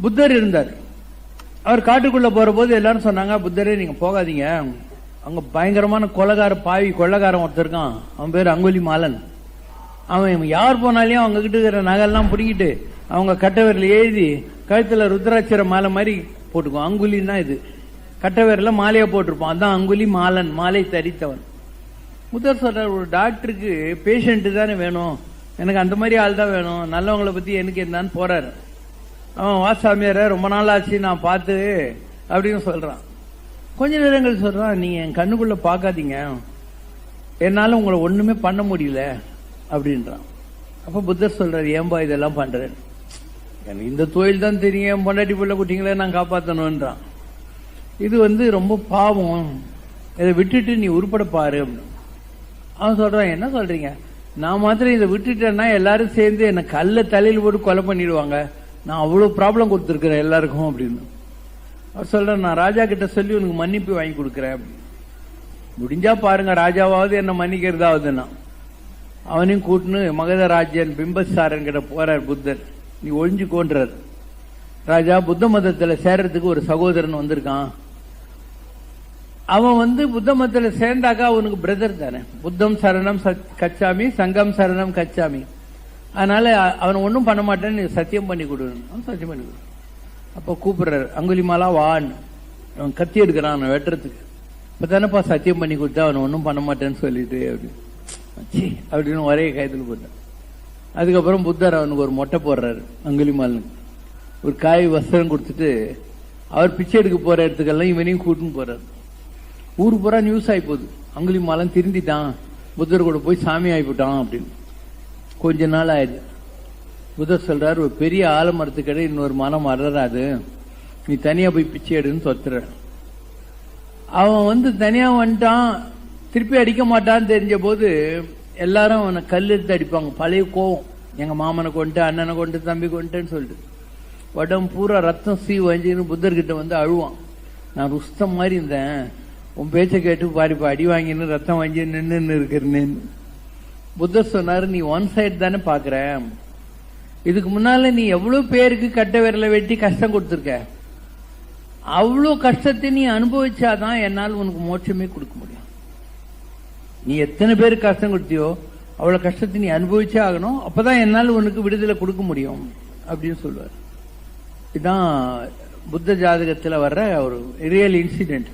புத்தர் இருந்தார். அவர் காட்டுக்குள்ள போற போது எல்லாரும் சொன்னாங்க, புத்தரே நீங்க போகாதீங்க, அங்க பயங்கரமான கொள்ளக்காரன் ஒருத்தர் இருக்கான், அவன் பேர் அங்குலி மாலன். அவன் யார் போனாலையும் அவங்க கிட்ட இருக்கிற நகையெல்லாம் பிடிக்கிட்டு அவங்க கட்டவரில் எழுதி கழுத்துல ருத்ராட்சர மாலை மாதிரி போட்டுக்குவோம். அங்குலின்னா இது கட்டவரில் மாலையா போட்டிருப்பான், அதான் அங்குலி மாலன், மாலை தரித்தவன். புத்தர் சொல்றார், ஒரு டாக்டருக்கு பேஷண்ட் தானே வேணும், எனக்கு அந்த மாதிரி ஆள் தான் வேணும், நல்லவங்களை பத்தி எனக்கு என்னன்னு போறாரு. அவன் வாசாமியார ரொம்ப நாள் ஆச்சு நான் பார்த்து அப்படின்னு சொல்றான். கொஞ்ச நேரங்கள் சொல்றான், நீங்க என் கண்ணுக்குள்ள பாக்காதீங்க, என்னால உங்களை ஒண்ணுமே பண்ண முடியல அப்படின்றான். அப்ப புத்தர் சொல்றாரு, ஏன்பா இதெல்லாம் பண்றேன், எனக்கு இந்த தொழில் தான் தெரியும், பொண்டாட்டி பிள்ளை குட்டிங்களே நான் காப்பாற்றணும்ன்றான். இது ரொம்ப பாவம், இதை விட்டுட்டு நீ உருப்பட பாரு அப்படின்னு. அவன் சொல்றான், என்ன சொல்றீங்க, நான் மாத்திரம் இதை விட்டுட்டேன்னா எல்லாரும் சேர்ந்து என்ன கல்ல தலையில் போட்டு கொலை பண்ணிடுவாங்க, நான் அவ்வளவு ப்ராப்ளம் கொடுத்துருக்கிறேன் எல்லாருக்கும் அப்படின்னு. அவர் சொல்றேன், நான் ராஜா கிட்ட சொல்லி உனக்கு மன்னிப்பு வாங்கி கொடுக்குறேன் அப்படின்னு. முடிஞ்சா பாருங்க, ராஜாவாவது என்ன மன்னிக்கிறதாவதுன்னா. அவனையும் கூட்டுன்னு மகத ராஜ்யன் பிம்பசாரன் கிட்ட போறார் புத்தர். நீ ஒழிஞ்சுக்கோன்றார். ராஜா, புத்த மதத்துல சேர்றதுக்கு ஒரு சகோதரன் வந்திருக்கான், அவன் புத்த மதத்துல சேர்ந்தாக்கா அவனுக்கு பிரதர் தானே, புத்தம் சரணம் கச்சாமி சங்கம் சரணம் கச்சாமி, அதனால அவன் ஒன்னும் பண்ண மாட்டேன்னு சத்தியம் பண்ணி கொடுன்னு சத்தியம் பண்ணி கொடு. அப்ப கூப்பிடுறாரு, அங்குலிமாலா வான்னு. அவன் கத்தி எடுக்கிறான் வெட்டுறதுக்கு. இப்பதானப்பா சத்தியம் பண்ணி கொடுத்தா அவன் ஒன்னும் பண்ண மாட்டேன்னு சொல்லிட்டு அப்படின்னு ஒரே கைத்துல போட்டான். அதுக்கப்புறம் புத்தர் அவனுக்கு ஒரு மொட்டை போடுறாரு. அங்குலிமாலனுக்கு ஒரு காய் வஸ்திரம் கொடுத்துட்டு அவர் பிச்சை எடுக்க போற இடத்துக்கெல்லாம் இவனையும் கூட்டுன்னு போறாரு. ஊரு பூரா நியூஸ் ஆகி போகுது, அங்குலிமாலன் திருந்திட்டான், புத்தர் கூட போய் சாமி ஆகிவிட்டான் அப்படின்னு. கொஞ்ச நாள் ஆயிடுது. புத்தர் சொல்றாரு, ஒரு பெரிய ஆலமரத்துக்கிட்ட இன்னொரு மரம் வளராது, நீ தனியா போய் பிச்சை எடுன்னு சொத்துற. அவன் தனியா வந்துட்டான், திருப்பி அடிக்க மாட்டான்னு தெரிஞ்ச போது எல்லாரும் அவனை கல் எடுத்து அடிப்பாங்க. பழைய கோவம், எங்க மாமனை கொண்டு அண்ணனை கொண்டு தம்பி கொண்டுன்னு சொல்லிட்டு உடம்பு பூரா ரத்தம் வஞ்சின்னு புத்தர்கிட்ட அழுவான். நான் ருஸ்தம் மாதிரி இருந்தேன், உன் பேச்சை கேட்டு பாரிப்பா அடி வாங்கின்னு ரத்தம் வாங்கி நின்று இருக்கிறேன்னு. புத்தர் சொன்னாரு, நீ ஒன் சைடு தானே பாக்குற, இதுக்கு முன்னால நீ எவ்வளவு பேருக்கு கட்ட விரல வெட்டி கஷ்டம் கொடுத்திருக்க, அவ்வளவு கஷ்டத்தை நீ அனுபவிச்சாதான் என்னால் உனக்கு மோட்சமே கொடுக்க முடியும். நீ எத்தனை பேருக்கு கஷ்டம் கொடுத்தியோ அவ்வளவு கஷ்டத்தை நீ அனுபவிச்சே ஆகணும், அப்பதான் என்னால் உனக்கு விடுதலை கொடுக்க முடியும் அப்படின்னு சொல்லுவார். இதுதான் புத்த ஜாதகத்தில் வர்ற ஒரு ரியல் இன்சிடென்ட்.